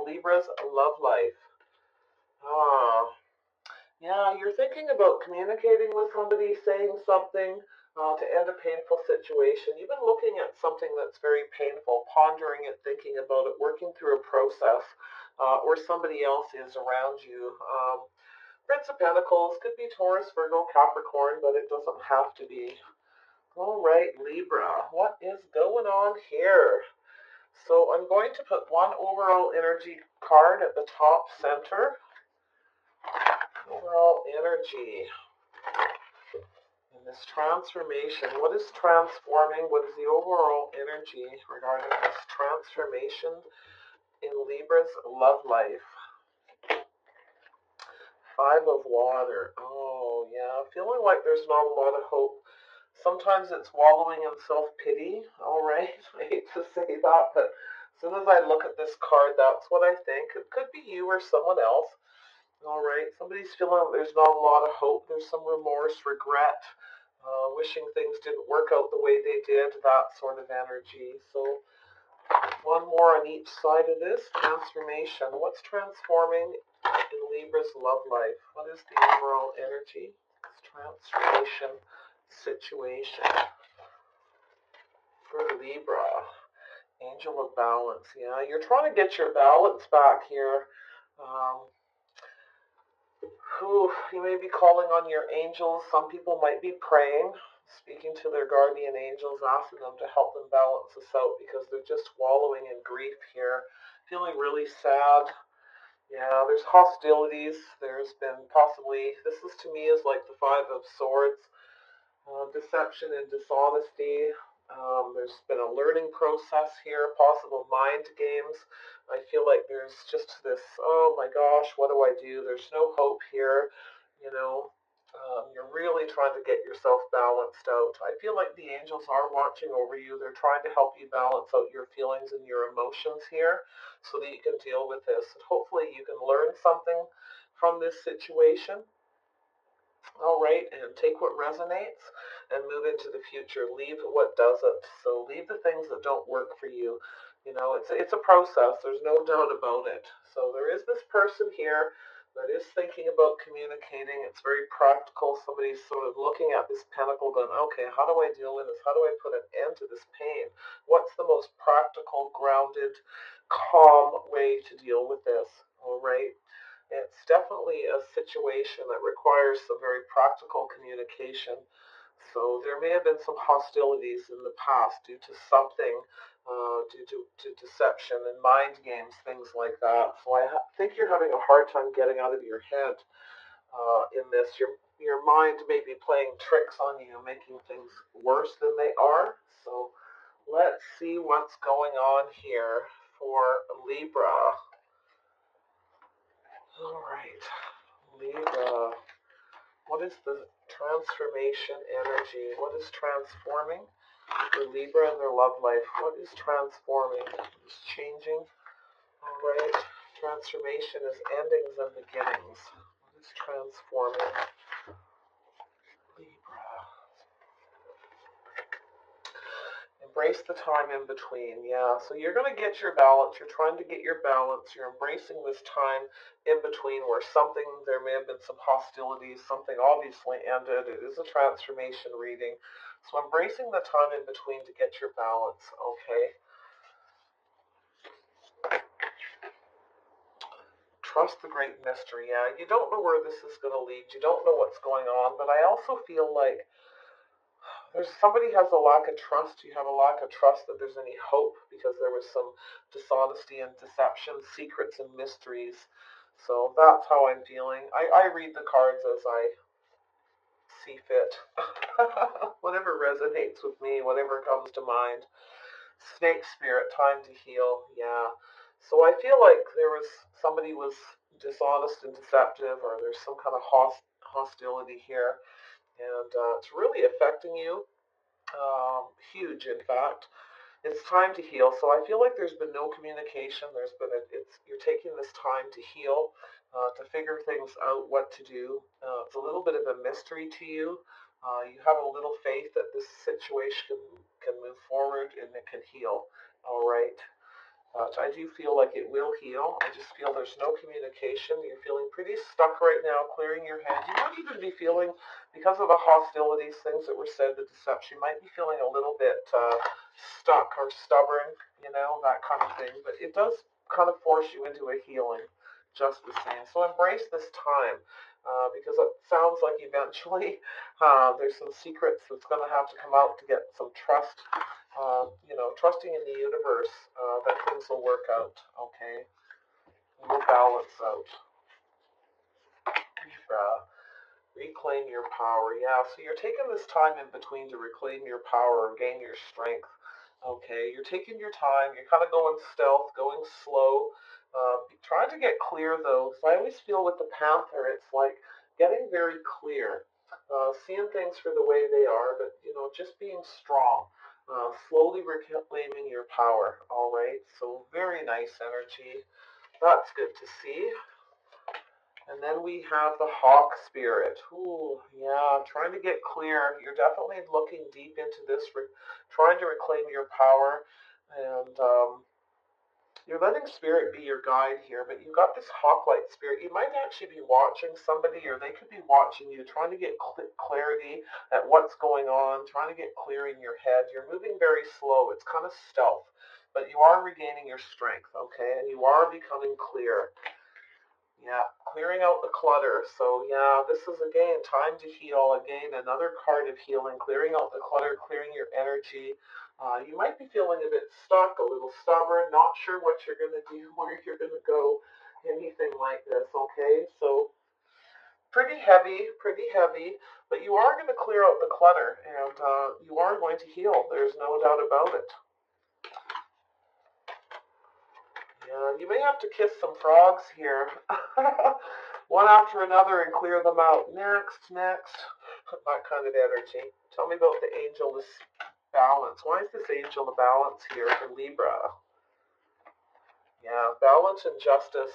Libra's love life. Ah, yeah, you're thinking about communicating with somebody, saying something to end a painful situation. You've been looking at something that's very painful, pondering it, thinking about it, working through a process, or somebody else is around you. Prince of Pentacles could be Taurus, Virgo, Capricorn, but it doesn't have to be. All right, Libra, what is going on here? So I'm going to put one overall energy card at the top center. Overall energy in this transformation. What is transforming? What is the overall energy regarding this transformation in Libra's love life? Five of Water. Oh, yeah. Feeling like there's not a lot of hope. Sometimes it's wallowing in self-pity. All right. I hate to say that, but as soon as I look at this card, that's what I think. It could be you or someone else. All right. Somebody's feeling like there's not a lot of hope. There's some remorse, regret, wishing things didn't work out the way they did, that sort of energy. So one more on each side of this. Transformation. What's transforming in Libra's love life? What is the overall energy? This transformation situation for Libra. Angel of Balance. Yeah, you're trying to get your balance back here. You may be calling on your angels. Some people might be praying, speaking to their guardian angels, asking them to help them balance this out because they're just wallowing in grief here, feeling really sad. Yeah, there's hostilities. There's been possibly, this is to me is like the Five of Swords, deception and dishonesty. There's been a learning process here, possible mind games. I feel like there's just this, oh my gosh, what do I do? There's no hope here. You know, you're really trying to get yourself balanced out. I feel like the angels are watching over you. They're trying to help you balance out your feelings and your emotions here so that you can deal with this. And hopefully you can learn something from this situation. All right, and take what resonates and move into the future. Leave what doesn't. So leave the things that don't work for you. You know, it's a process. There's no doubt about it. So there is this person here that is thinking about communicating. It's very practical. Somebody's sort of looking at this pentacle going, okay, how do I deal with this? How do I put an end to this pain? What's the most practical, grounded, calm way to deal with this? All right. It's definitely a situation that requires some very practical communication. So there may have been some hostilities in the past due to something, due to deception and mind games, things like that. So I think you're having a hard time getting out of your head in this. Your mind may be playing tricks on you, making things worse than they are. So let's see what's going on here for Libra. All right. Libra, what is the transformation energy? What is transforming for Libra in their love life? What is transforming? What is changing? All right. Transformation is endings and beginnings. What is transforming? Libra. Embrace the time in between. Yeah, so you're going to get your balance. You're trying to get your balance. You're embracing this time in between where there may have been some hostilities, something obviously ended. It is a transformation reading. So embracing the time in between to get your balance, okay? Trust the great mystery. Yeah, you don't know where this is going to lead. You don't know what's going on, but I also feel like somebody has a lack of trust. You have a lack of trust that there's any hope because there was some dishonesty and deception, secrets and mysteries. So that's how I'm feeling. I read the cards as I see fit. Whatever resonates with me, whatever comes to mind. Snake spirit, time to heal. Yeah. So I feel like somebody was dishonest and deceptive, or there's some kind of hostility here, and it's really affecting you. Huge, in fact. It's time to heal. So I feel like there's been no communication. You're taking this time to heal, to figure things out, what to do. It's a little bit of a mystery to you. You have a little faith that this situation can move forward and it can heal. All right. But I do feel like it will heal. I just feel there's no communication. You're feeling pretty stuck right now, clearing your head. You might even be feeling, because of the hostilities, things that were said, the deception, you might be feeling a little bit stuck or stubborn, that kind of thing. But it does kind of force you into a healing just the same. So embrace this time. Because it sounds like eventually there's some secrets that's going to have to come out to get some trust, trusting in the universe that things will work out, okay? We'll balance out. Reclaim your power. Yeah, so you're taking this time in between to reclaim your power and gain your strength. Okay, you're taking your time. You're kind of going stealth, going slow. Trying to get clear though, because I always feel with the Panther, it's like getting very clear, seeing things for the way they are, but just being strong. Slowly reclaiming your power. All right, so very nice energy. That's good to see. And then we have the hawk spirit. Ooh, yeah, trying to get clear. You're definitely looking deep into this, trying to reclaim your power. And you're letting spirit be your guide here, but you've got this hawk-like spirit. You might actually be watching somebody, or they could be watching you, trying to get clarity at what's going on, trying to get clear in your head. You're moving very slow. It's kind of stealth, but you are regaining your strength, okay? And you are becoming clear. Yeah, clearing out the clutter. So yeah, this is again time to heal. Again, another card of healing, clearing out the clutter, clearing your energy. You might be feeling a bit stuck, a little stubborn, not sure what you're going to do, where you're going to go, anything like this, okay? So pretty heavy, but you are going to clear out the clutter, and you are going to heal. There's no doubt about it. Yeah, you may have to kiss some frogs here. One after another and clear them out. Next. That kind of energy. Tell me about the angel, this balance. Why is this angel the balance here for Libra? Yeah, balance and justice.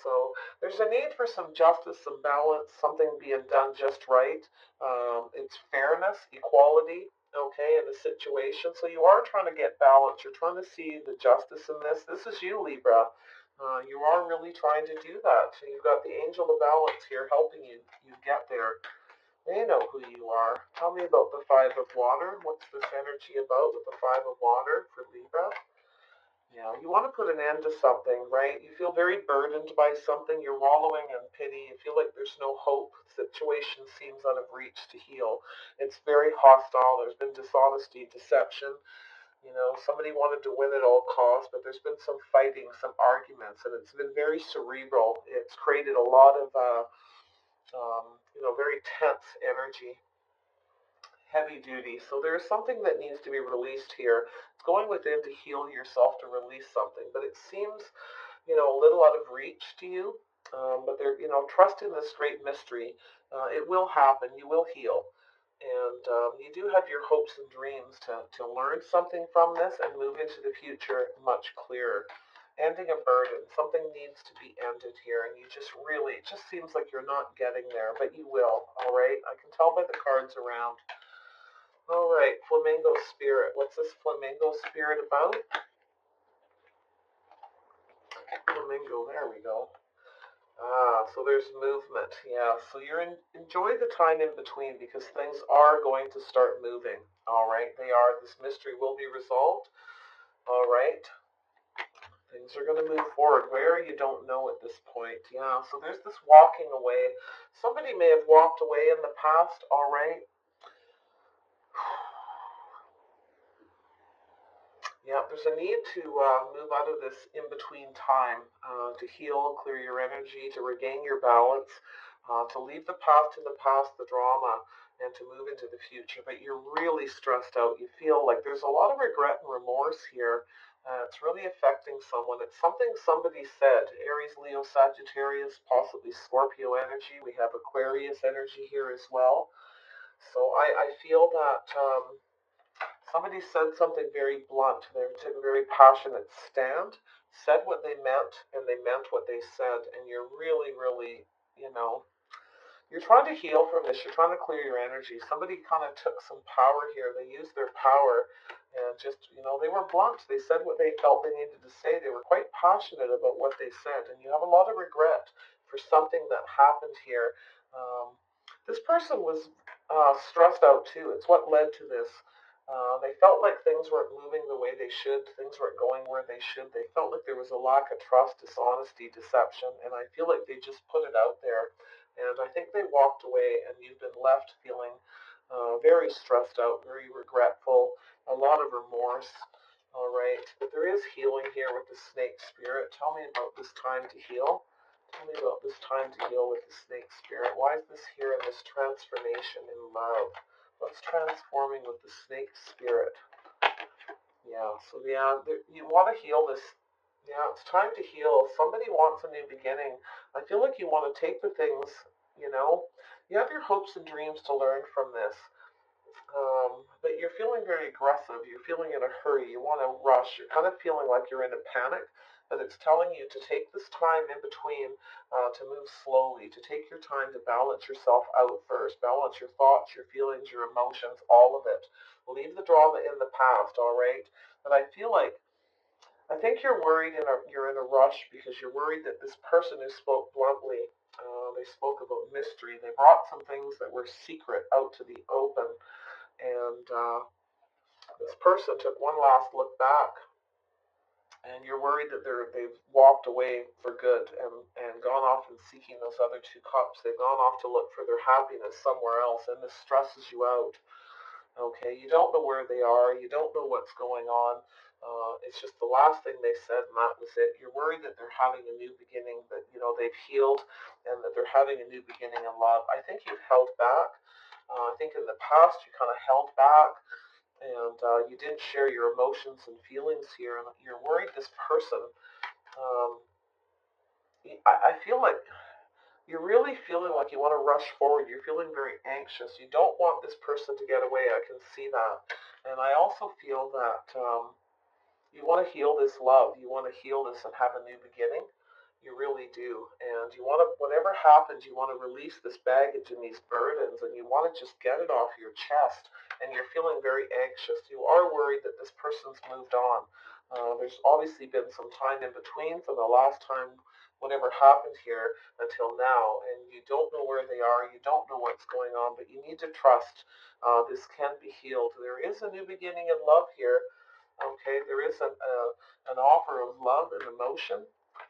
So there's a need for some justice, some balance, something being done just right. It's fairness, equality, okay, in the situation. So you are trying to get balance. You're trying to see the justice in this. This is you, Libra. You are really trying to do that. So you've got the angel of balance here helping you get there. They know who you are. Tell me about the Five of Water. What's this energy about with the Five of Water for Libra? Yeah, you want to put an end to something, right? You feel very burdened by something. You're wallowing in pity. You feel like there's no hope. The situation seems out of reach to heal. It's very hostile. There's been dishonesty, deception. Somebody wanted to win at all costs, but there's been some fighting, some arguments, and it's been very cerebral. It's created a lot of, very tense energy, heavy duty. So there's something that needs to be released here. It's going within to heal yourself, to release something, but it seems, a little out of reach to you. But there, trust in this great mystery. It will happen. You will heal. And you do have your hopes and dreams to learn something from this and move into the future much clearer. Ending a burden. Something needs to be ended here, and you just really, it just seems like you're not getting there, but you will, all right? I can tell by the cards around. All right, flamingo spirit. What's this flamingo spirit about? Flamingo, there we go. So there's movement. Yeah, so enjoy the time in between because things are going to start moving. All right, they are. This mystery will be resolved. All right, things are going to move forward. Where you don't know at this point. Yeah, so there's this walking away. Somebody may have walked away in the past. All right. Yeah, there's a need to move out of this in-between time, to heal, clear your energy, to regain your balance, to leave the past in the past, the drama, and to move into the future. But you're really stressed out. You feel like there's a lot of regret and remorse here. It's really affecting someone. It's something somebody said. Aries, Leo, Sagittarius, possibly Scorpio energy. We have Aquarius energy here as well. So I feel that somebody said something very blunt. They took a very passionate stand, said what they meant, and they meant what they said. And you're really, really, you're trying to heal from this. You're trying to clear your energy. Somebody kind of took some power here. They used their power, and just, they were blunt. They said what they felt they needed to say. They were quite passionate about what they said, and you have a lot of regret for something that happened here. This person was stressed out too. It's what led to this. They felt like things weren't moving the way they should. Things weren't going where they should. They felt like there was a lack of trust, dishonesty, deception, and I feel like they just put it out there. And I think they walked away, and you've been left feeling very stressed out, very regretful, a lot of remorse. All right, but there is healing here with the snake spirit. Tell me about this time to heal. Tell me about this time to heal with the snake spirit. Why is this here in this transformation in love? What's transforming with the snake spirit? Yeah, so you want to heal this. Yeah, it's time to heal. Somebody wants a new beginning. I feel like you want to take the things, you have your hopes and dreams to learn from this. But you're feeling very aggressive. You're feeling in a hurry. You want to rush. You're kind of feeling like you're in a panic. But it's telling you to take this time in between to move slowly, to take your time to balance yourself out first. Balance your thoughts, your feelings, your emotions, all of it. Leave the drama in the past, all right? But I think you're worried and you're in a rush because you're worried that this person who spoke bluntly, they spoke about mystery. They brought some things that were secret out to the open. And this person took one last look back, and you're worried that they've walked away for good and gone off and seeking those other two cups. They've gone off to look for their happiness somewhere else, and this stresses you out. Okay, you don't know where they are. You don't know what's going on. It's just the last thing they said, and that was it. You're worried that they're having a new beginning, that they've healed, and that they're having a new beginning in love. I think you've held back. I think in the past you kind of held back, and you didn't share your emotions and feelings here, and you're worried this person. Um, I feel like you're really feeling like you want to rush forward. You're feeling very anxious. You don't want this person to get away. I can see that. And I also feel that you want to heal this love. You want to heal this and have a new beginning. You really do. And you want to, whatever happens, you want to release this baggage and these burdens, and you want to just get it off your chest. And you're feeling very anxious. You are worried that this person's moved on. There's obviously been some time in between from the last time whatever happened here until now, and you don't know where they are. You don't know what's going on, but you need to trust this can be healed. There is a new beginning in love here. Okay, there is an offer of love and emotion.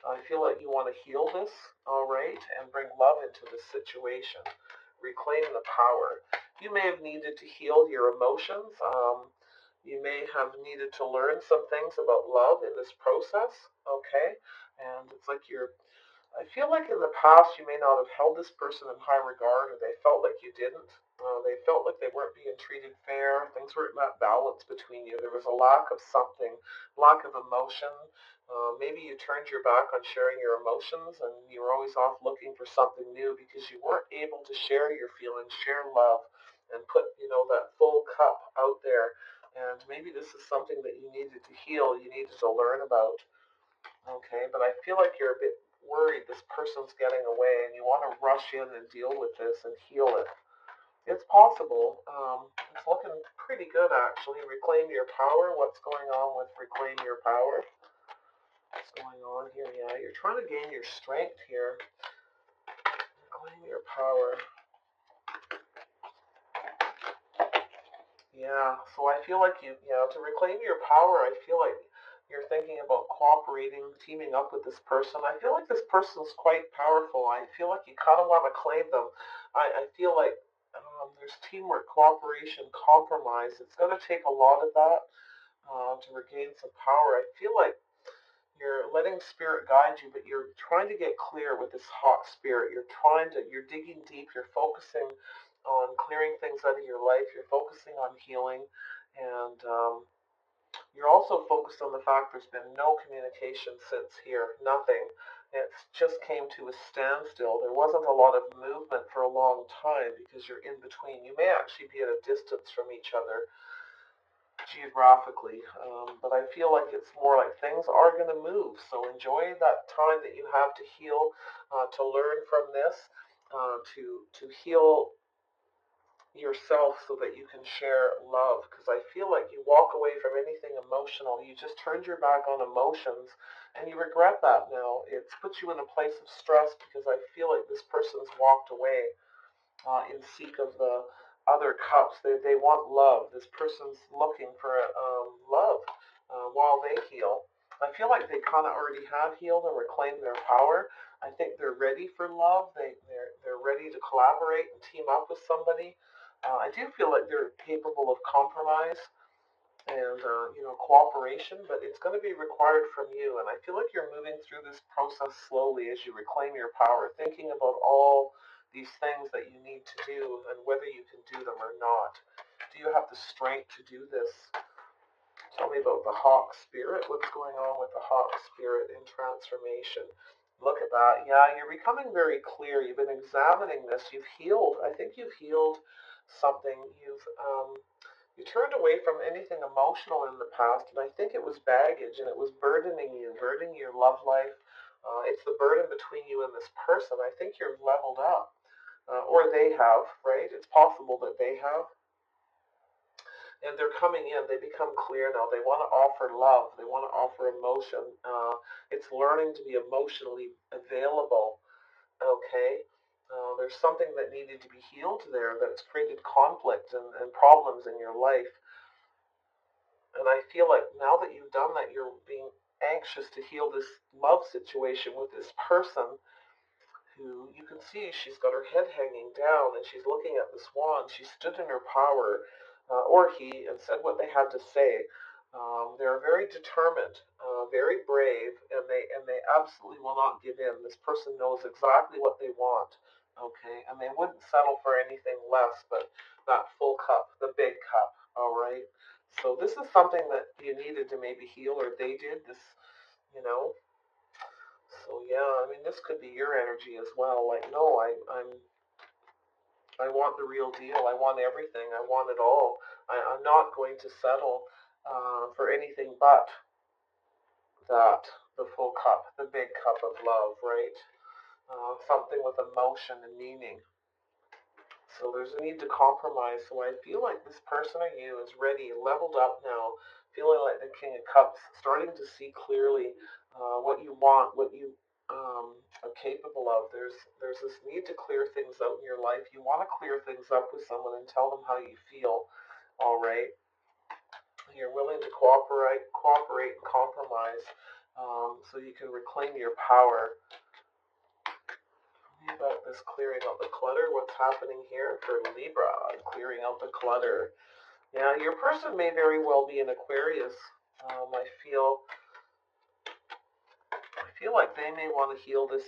I feel like you want to heal this, all right, and bring love into the situation. Reclaim the power. You may have needed to heal your emotions. You may have needed to learn some things about love in this process, okay? And it's like I feel like in the past you may not have held this person in high regard, or they felt like you didn't. They felt like they weren't being treated fair. Things weren't that balanced between you. There was a lack of something, lack of emotion. Maybe you turned your back on sharing your emotions, and you were always off looking for something new because you weren't able to share your feelings, share love, and put that full cup out there. And maybe this is something that you needed to heal. You needed to learn about. Okay, but I feel like you're a bit worried this person's getting away, and you want to rush in and deal with this and heal it. It's possible. It's looking pretty good, actually. Reclaim your power. What's going on with reclaim your power? What's going on here? Yeah, you're trying to gain your strength here. Reclaim your power. Yeah, so I feel like to reclaim your power, I feel like you're thinking about cooperating, teaming up with this person. I feel like this person's quite powerful. I feel like you kind of want to claim them. I feel like there's teamwork, cooperation, compromise. It's going to take a lot of that to regain some power. I feel like you're letting spirit guide you, but you're trying to get clear with this hot spirit. You're digging deep. You're focusing on clearing things out of your life. You're focusing on healing, and you're also focused on the fact there's been no communication since here. Nothing. It just came to a standstill. There wasn't a lot of movement for a long time because you're in between. You may actually be at a distance from each other geographically, but I feel like it's more like things are going to move. So enjoy that time that you have to heal, to learn from this, to heal. yourself so that you can share love, because I feel like you walk away from anything emotional, you just turned your back on emotions, and you regret that now. It's put you in a place of stress because I feel like this person's walked away in seek of the other cups. They want love. This person's looking for love while they heal. I feel like they kind of already have healed and reclaimed their power. I think they're ready for love. They're ready to collaborate and team up with somebody. I do feel like they're capable of compromise and cooperation, but it's going to be required from you. And I feel like you're moving through this process slowly as you reclaim your power, thinking about all these things that you need to do and whether you can do them or not. Do you have the strength to do this? Tell me about the hawk spirit. What's going on with the hawk spirit in transformation? Look at that. Yeah, you're becoming very clear. You've been examining this. You've healed. I think you've healed something. You turned away from anything emotional in the past, and I think it was baggage, and it was burdening you, burdening your love life. It's the burden between you and this person. I think you're leveled up, or they have, right? It's possible that they have, and they're coming in. They become clear now. They want to offer love. They want to offer emotion. It's learning to be emotionally available. Okay. There's something that needed to be healed there that's created conflict and problems in your life. And I feel like now that you've done that, you're being anxious to heal this love situation with this person who you can see she's got her head hanging down and she's looking at this wand. She stood in her power, or he, and said what they had to say. They're very determined, very brave, and they absolutely will not give in. This person knows exactly what they want, okay, and they wouldn't settle for anything less but that full cup, the big cup. All right. So this is something that you needed to maybe heal, or they did this, you know. So yeah, I mean, this could be your energy as well. Like, no, I want the real deal. I want everything. I want it all. I'm not going to settle for anything but that, the full cup, the big cup of love, right? Something with emotion and meaning. So there's a need to compromise. So I feel like this person or you is ready, leveled up now, feeling like the King of Cups, starting to see clearly what you want, what you are capable of. There's this need to clear things out in your life. You want to clear things up with someone and tell them how you feel. All right. You're willing to cooperate and compromise, so you can reclaim your power. About this clearing out the clutter, what's happening here for Libra, clearing out the clutter. Yeah, your person may very well be an Aquarius. I feel like they may want to heal this.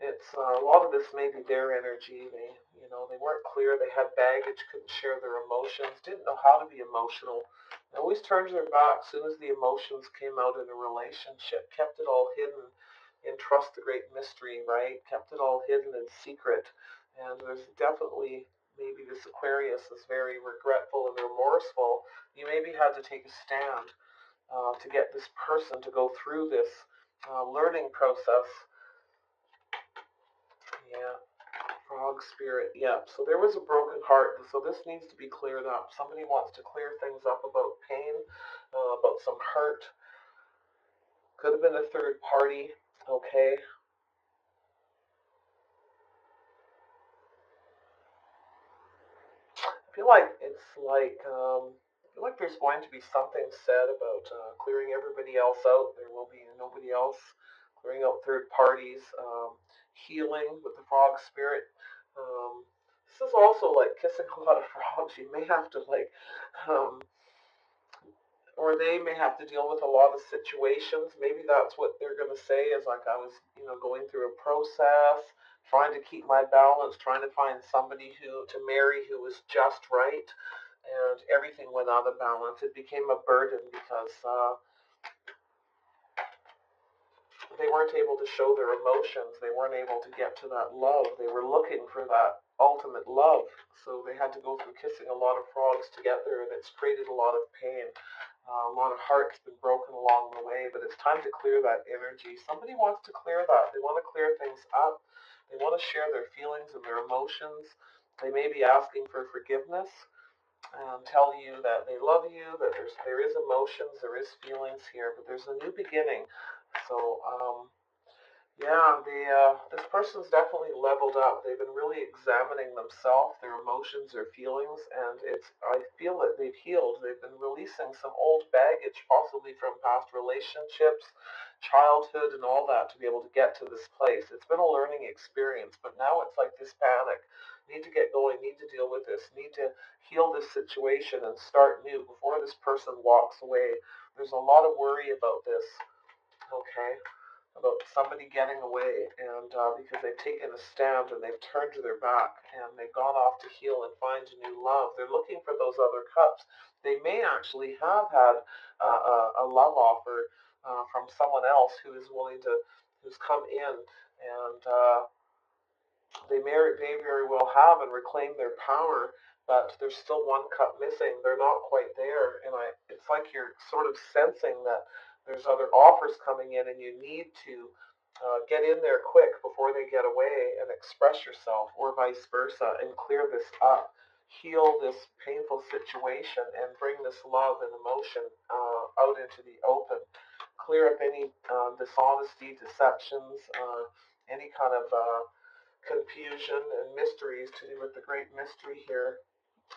It's a lot of this may be their energy. They weren't clear. They had baggage, couldn't share their emotions, didn't know how to be emotional. They always turned their back as soon as the emotions came out in a relationship. Kept it all hidden in trust the great mystery, right? Kept it all hidden in secret. And there's definitely maybe this Aquarius is very regretful and remorseful. You maybe had to take a stand to get this person to go through this learning process. Yeah, frog spirit. Yeah, so there was a broken heart. So this needs to be cleared up. Somebody wants to clear things up about pain, about some hurt. Could have been a third party. Okay. I feel like there's going to be something said about clearing everybody else out. There will be nobody else. Clearing out third parties, healing with the frog spirit. This is also like kissing a lot of frogs. You may have to um, or they may have to deal with a lot of situations. Maybe that's what they're going to say is like, I was, going through a process, trying to keep my balance, trying to find somebody to marry who was just right, and everything went out of balance. It became a burden because they weren't able to show their emotions. They weren't able to get to that love. They were looking for that ultimate love. So they had to go through kissing a lot of frogs to get there, and it's created a lot of pain. A lot of hearts been broken along the way, but it's time to clear that energy. Somebody wants to clear that. They want to clear things up. They want to share their feelings and their emotions. They may be asking for forgiveness and tell you that they love you, that there is emotions, there is feelings here, but there's a new beginning. So, yeah, this person's definitely leveled up. They've been really examining themselves, their emotions, their feelings, and I feel that they've healed. They've been releasing some old baggage, possibly from past relationships, childhood, and all that to be able to get to this place. It's been a learning experience, but now it's like this panic. Need to get going, need to deal with this, need to heal this situation and start new before this person walks away. There's a lot of worry about this, okay? About somebody getting away, and because they've taken a stand and they've turned their back and they've gone off to heal and find a new love. They're looking for those other cups. They may actually have had a love offer from someone else who's come in, and they very well have and reclaim their power, but there's still one cup missing. They're not quite there, and it's like you're sort of sensing that there's other offers coming in, and you need to get in there quick before they get away and express yourself, or vice versa, and clear this up, heal this painful situation, and bring this love and emotion out into the open. Clear up any dishonesty, deceptions, any kind of confusion and mysteries to do with the great mystery here.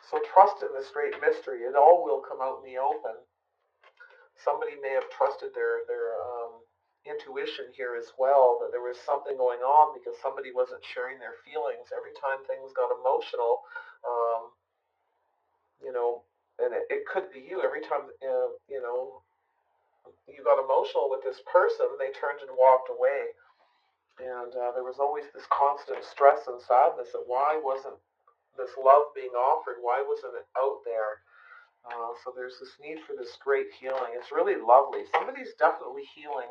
So trust in this great mystery. It all will come out in the open. Somebody may have trusted their intuition here as well, that there was something going on because somebody wasn't sharing their feelings. Every time things got emotional, um, you know, and it could be you. Every time, you got emotional with this person, they turned and walked away. And there was always this constant stress and sadness that why wasn't this love being offered? Why wasn't it out there? So there's this need for this great healing. It's really lovely. Somebody's definitely healing.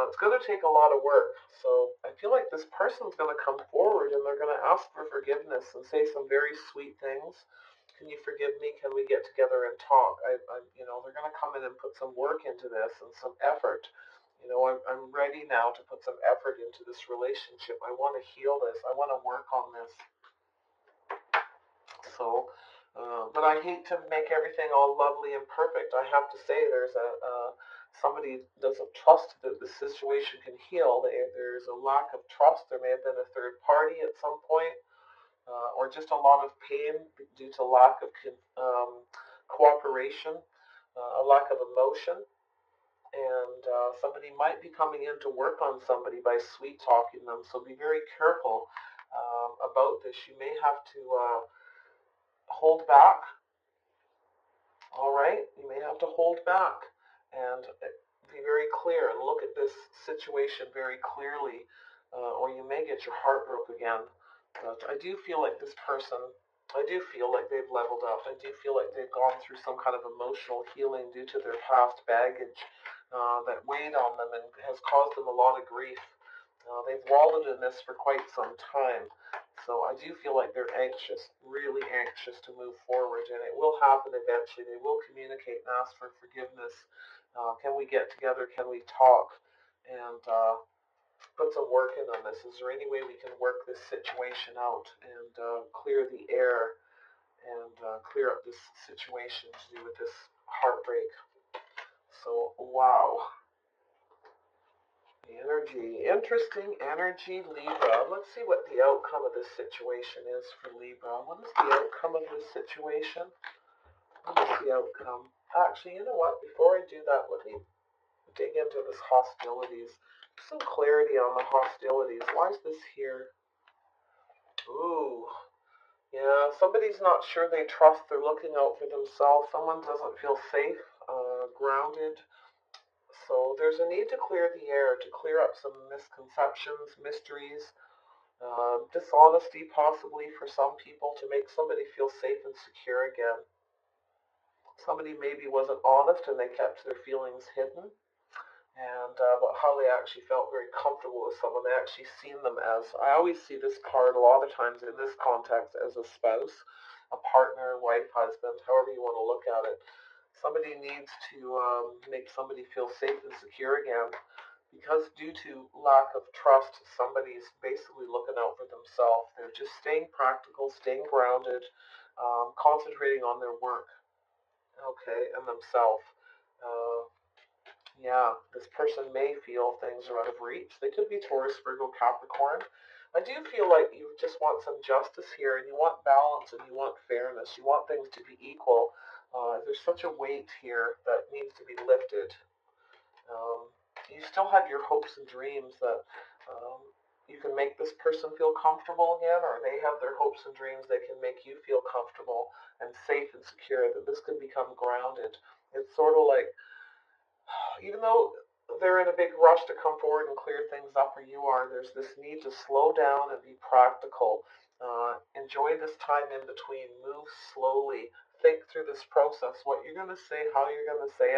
It's going to take a lot of work. So I feel like this person's going to come forward and they're going to ask for forgiveness and say some very sweet things. Can you forgive me? Can we get together and talk? They're going to come in and put some work into this and some effort. I'm ready now to put some effort into this relationship. I want to heal this. I want to work on this. So, but I hate to make everything all lovely and perfect. I have to say there's somebody doesn't trust that the situation can heal. There's a lack of trust. There may have been a third party at some point, or just a lot of pain due to lack of cooperation, a lack of emotion. And somebody might be coming in to work on somebody by sweet talking them. So be very careful about this. You may have to hold back. All right, you may have to hold back and be very clear and look at this situation very clearly, or you may get your heart broke again. But I do feel like I do feel like they've leveled up. I do feel like they've gone through some kind of emotional healing due to their past baggage that weighed on them and has caused them a lot of grief. They've wallowed in this for quite some time. So I do feel like they're anxious, really anxious to move forward, and it will happen eventually. They will communicate and ask for forgiveness. Can we get together? Can we talk? And put some work in on this. Is there any way we can work this situation out and clear the air and clear up this situation to do with this heartbreak? So, wow. Energy. Interesting energy, Libra. Let's see what the outcome of this situation is for Libra. What is the outcome of this situation? What is the outcome? Actually, you know what? Before I do that, let me dig into this hostilities. Some clarity on the hostilities. Why is this here? Ooh. Yeah, somebody's not sure they trust. They're looking out for themselves. Someone doesn't feel safe, grounded. So there's a need to clear the air, to clear up some misconceptions, mysteries, dishonesty possibly for some people to make somebody feel safe and secure again. Somebody maybe wasn't honest and they kept their feelings hidden, and about how they actually felt very comfortable with someone. They actually seen them as, I always see this card a lot of times in this context as a spouse, a partner, wife, husband, however you want to look at it. Somebody needs to make somebody feel safe and secure again. because due to lack of trust, somebody's basically looking out for themselves. They're just staying practical, staying grounded, concentrating on their work, okay, and themselves. Uh, yeah, this person may feel things are out of reach. They could be Taurus, Virgo, Capricorn. I do feel like you just want some justice here, and you want balance, and you want fairness. You want things to be equal. There's such a weight here that needs to be lifted. Um, you still have your hopes and dreams that um, you can make this person feel comfortable again, or they have their hopes and dreams they can make you feel comfortable and safe and secure, that this can become grounded. It's sort of like, even though they're in a big rush to come forward and clear things up where you are, there's this need to slow down and be practical. Enjoy this time in between. Move slowly. Think through this process. What you're going to say, how you're going to say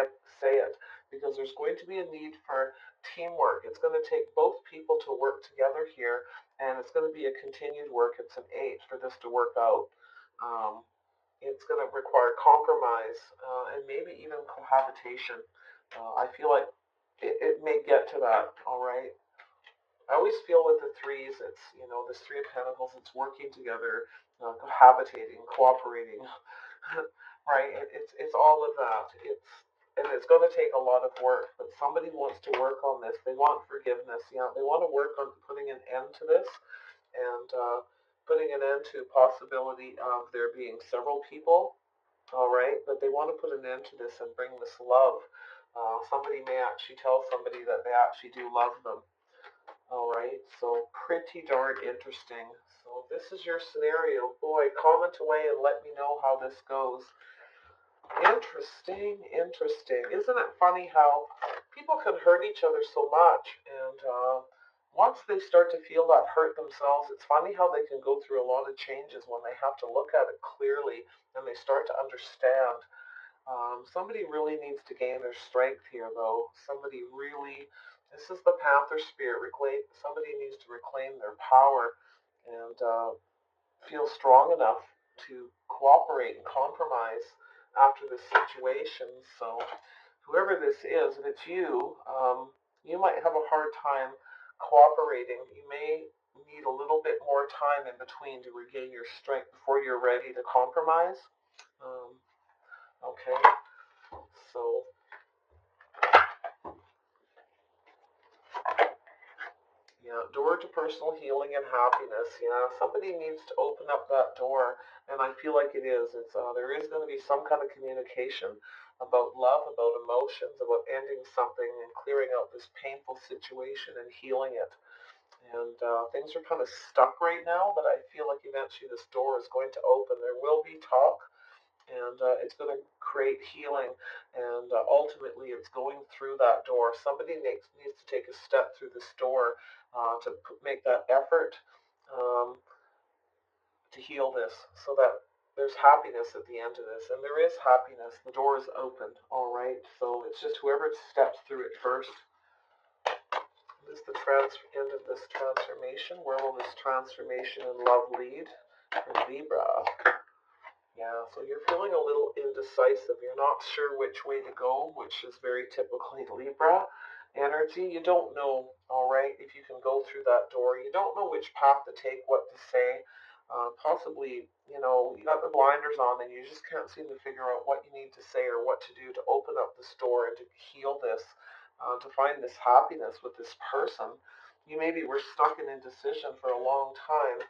it, because there's going to be a need for teamwork. It's going to take both people to work together here, and it's going to be a continued work. It's an 8 for this to work out. Um, it's going to require compromise and maybe even cohabitation. I feel like it may get to that, all right? I always feel with the threes, it's, this Three of Pentacles, it's working together, cohabitating, cooperating, right? It's all of that. And it's going to take a lot of work, but somebody wants to work on this. They want forgiveness. They want to work on putting an end to this, and putting an end to possibility of there being several people, all right? But they want to put an end to this and bring this love. Somebody may actually tell somebody that they actually do love them, all right? So pretty darn interesting. So this is your scenario. Boy, comment away and let me know how this goes. Interesting, interesting. Isn't it funny how people can hurt each other so much, and once they start to feel that hurt themselves, it's funny how they can go through a lot of changes when they have to look at it clearly and they start to understand. Somebody really needs to gain their strength here, though. Somebody really, this is the Panther spirit, somebody needs to reclaim their power and feel strong enough to cooperate and compromise after this situation. So, whoever this is, if it's you, you might have a hard time cooperating. You may need a little bit more time in between to regain your strength before you're ready to compromise. Um, okay, so yeah, door to personal healing and happiness. Yeah, somebody needs to open up that door, and I feel like it is. It's there is going to be some kind of communication about love, about emotions, about ending something and clearing out this painful situation and healing it. And things are kind of stuck right now, but I feel like eventually this door is going to open. There will be talk, and it's going to create healing, and ultimately it's going through that door. Somebody needs to take a step through this door to make that effort um, to heal this, so that there's happiness at the end of this, and there is happiness. The door is open, all right? So it's just whoever steps through it first. This is the end of this transformation. Where will this transformation in love lead? For Libra. Yeah, so you're feeling a little indecisive. You're not sure which way to go, which is very typically Libra energy. You don't know, all right, if you can go through that door. You don't know which path to take, what to say. Possibly, you got the blinders on and you just can't seem to figure out what you need to say or what to do to open up this door and to heal this, to find this happiness with this person. You maybe were stuck in indecision for a long time,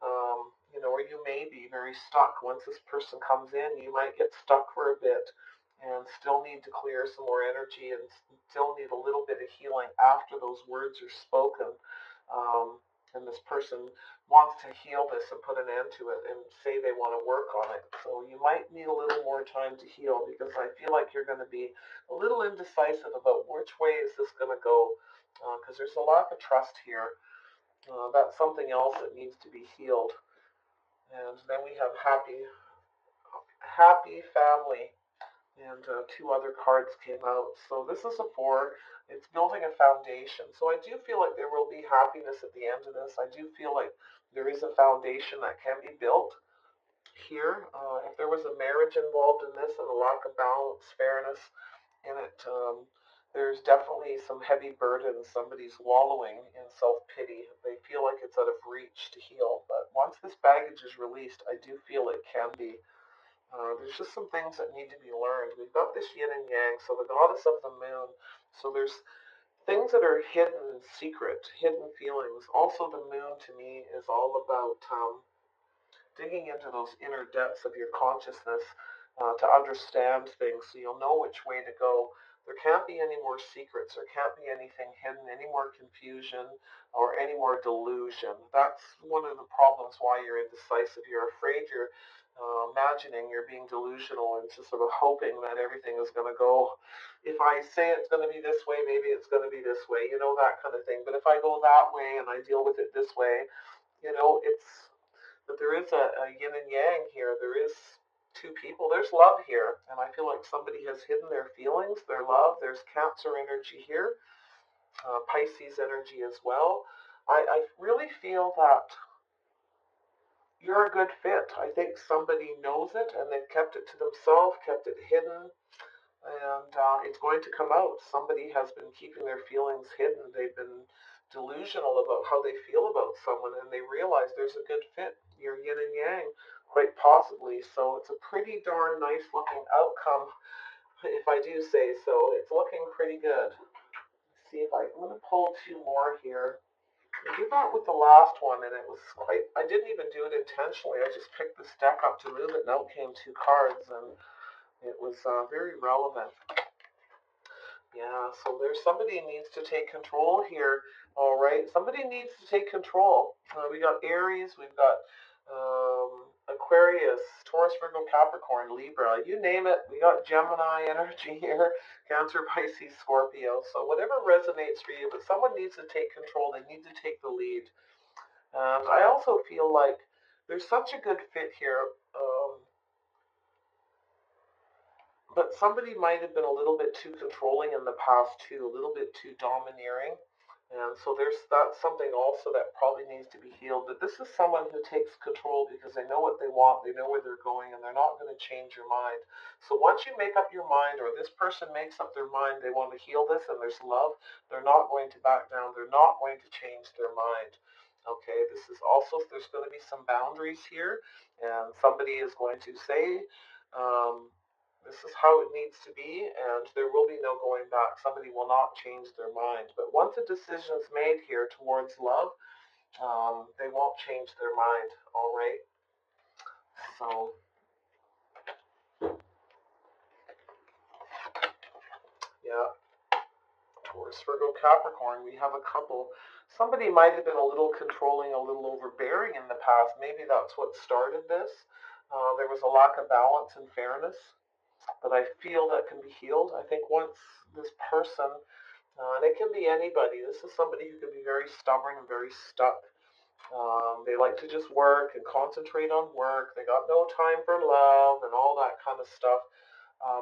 or you may be very stuck. Once this person comes in, you might get stuck for a bit and still need to clear some more energy and still need a little bit of healing after those words are spoken. And this person wants to heal this and put an end to it and say they want to work on it. So you might need a little more time to heal, because I feel like you're going to be a little indecisive about which way is this going to go, because there's a lack of trust here. That's something else that needs to be healed. And then we have happy family, and two other cards came out. So this is a 4. It's building a foundation. So I do feel like there will be happiness at the end of this. I do feel like there is a foundation that can be built here. If there was a marriage involved in this and a lack of balance, fairness in it, there's definitely some heavy burdens. Somebody's wallowing in self-pity. They feel like it's out of reach to heal. But once this baggage is released, I do feel it can be. There's just some things that need to be learned. We've got this yin and yang, so the goddess of the moon. So there's things that are hidden, secret, hidden feelings. Also, the moon to me is all about digging into those inner depths of your consciousness to understand things so you'll know which way to go. There can't be any more secrets. There can't be anything hidden, any more confusion, or any more delusion. That's one of the problems why you're indecisive. You're afraid you're imagining you're being delusional and just sort of hoping that everything is going to go. If I say it's going to be this way, maybe it's going to be this way, that kind of thing. But if I go that way and I deal with it this way, it's but there is a yin and yang here. There is two people. There's love here. And I feel like somebody has hidden their feelings, their love. There's Cancer energy here, Pisces energy as well. I really feel that you're a good fit. I think somebody knows it and they've kept it to themselves, kept it hidden, and it's going to come out. Somebody has been keeping their feelings hidden. They've been delusional about how they feel about someone, and they realize there's a good fit. You're yin and yang, quite possibly. So it's a pretty darn nice looking outcome, if I do say so. It's looking pretty good. Let's see if I'm going to pull two more here. I did that with the last one, and it was I didn't even do it intentionally. I just picked this deck up to move it, and out came two cards, and it was very relevant. Yeah, so there's somebody needs to take control here. All right, somebody needs to take control. We got Aries, we've got Aquarius, Taurus, Virgo, Capricorn, Libra. You name it. We got Gemini energy here, Cancer, Pisces, Scorpio. So whatever resonates for you, but someone needs to take control. They need to take the lead. I also feel like there's such a good fit here. But somebody might have been a little bit too controlling in the past too, a little bit too domineering. And so that's something also that probably needs to be healed. But this is someone who takes control because they know what they want, they know where they're going, and they're not going to change your mind. So once you make up your mind, or this person makes up their mind, they want to heal this and there's love, they're not going to back down. They're not going to change their mind. Okay, this is also, there's going to be some boundaries here, and somebody is going to say, this is how it needs to be, and there will be no going back. Somebody will not change their mind. But once a decision is made here towards love, they won't change their mind, all right? So, yeah, Taurus, Virgo, Capricorn, we have a couple. Somebody might have been a little controlling, a little overbearing in the past. Maybe that's what started this. There was a lack of balance and fairness, but I feel that can be healed. I think once this person and it can be anybody. This is somebody who can be very stubborn and very stuck. They like to just work and concentrate on work. They got no time for love and all that kind of stuff.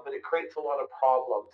But it creates a lot of problems.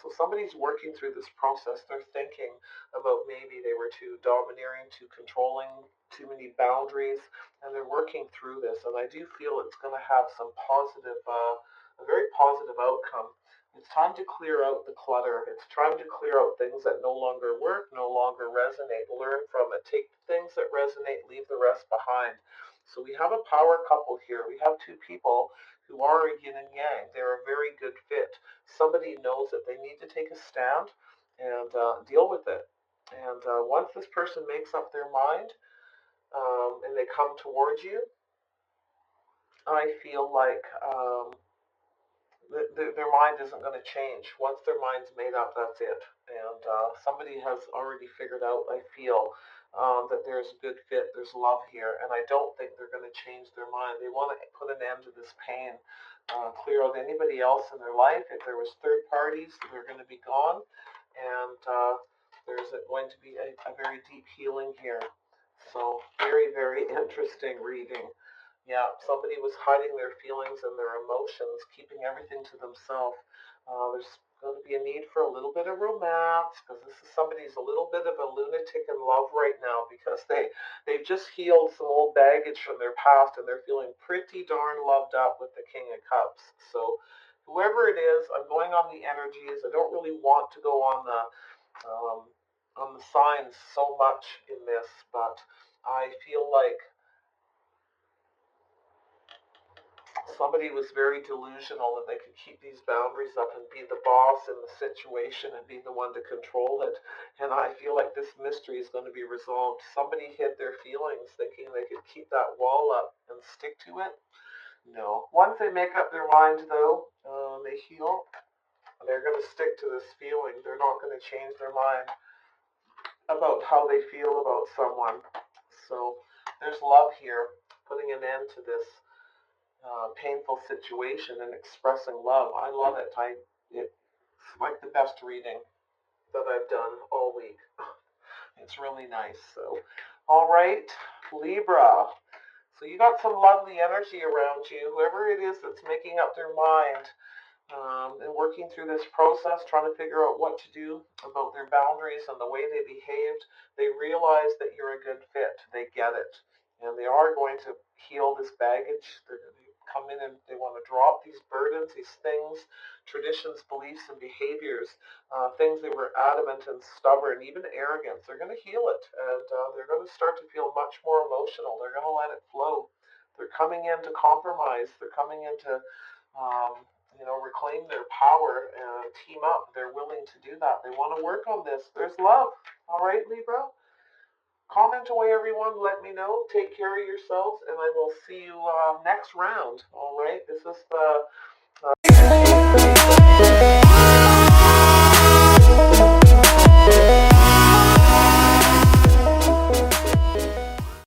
So somebody's working through this process. They're thinking about maybe they were too domineering, too controlling, too many boundaries, and they're working through this. And I do feel it's going to have some positive, a very positive outcome. It's time to clear out the clutter. It's time to clear out things that no longer work, no longer resonate. Learn from it. Take things that resonate, leave the rest behind. So we have a power couple here. We have two people who are yin and yang. They're a very good fit. Somebody knows that they need to take a stand and deal with it. And once this person makes up their mind and they come towards you, I feel like their mind isn't going to change. Once their mind's made up, that's it. And somebody has already figured out, I feel, that there's a good fit, there's love here, and I don't think they're going to change their mind. They want to put an end to this pain, clear out anybody else in their life. If there was third parties, they're going to be gone, and there's going to be a very deep healing here. So very, very interesting reading. Yeah, somebody was hiding their feelings and their emotions, keeping everything to themselves. There's going to be a need for a little bit of romance because this is somebody who's a little bit of a lunatic in love right now because they've just healed some old baggage from their past and they're feeling pretty darn loved up with the King of Cups. So whoever it is, I'm going on the energies. I don't really want to go on the signs so much in this, but I feel like somebody was very delusional that they could keep these boundaries up and be the boss in the situation and be the one to control it. And I feel like this mystery is going to be resolved. Somebody hid their feelings thinking they could keep that wall up and stick to it. No. Once they make up their mind, though, they heal. They're going to stick to this feeling. They're not going to change their mind about how they feel about someone. So there's love here, putting an end to this painful situation and expressing love. I love it. It's like the best reading that I've done all week. It's really nice. So, all right, Libra. So you got some lovely energy around you. Whoever it is that's making up their mind and working through this process, trying to figure out what to do about their boundaries and the way they behaved, they realize that you're a good fit. They get it. And they are going to heal this baggage. They're going to come in and they want to drop these burdens, these things, traditions, beliefs, and behaviors, things they were adamant and stubborn, even arrogance. They're going to heal it, and they're going to start to feel much more emotional. They're going to let it flow. They're coming in to compromise. They're coming in to reclaim their power and team up. They're willing to do that. They want to work on this. There's love. All right, Libra? Comment away, everyone. Let me know. Take care of yourselves, and I will see you next round. All right? This is the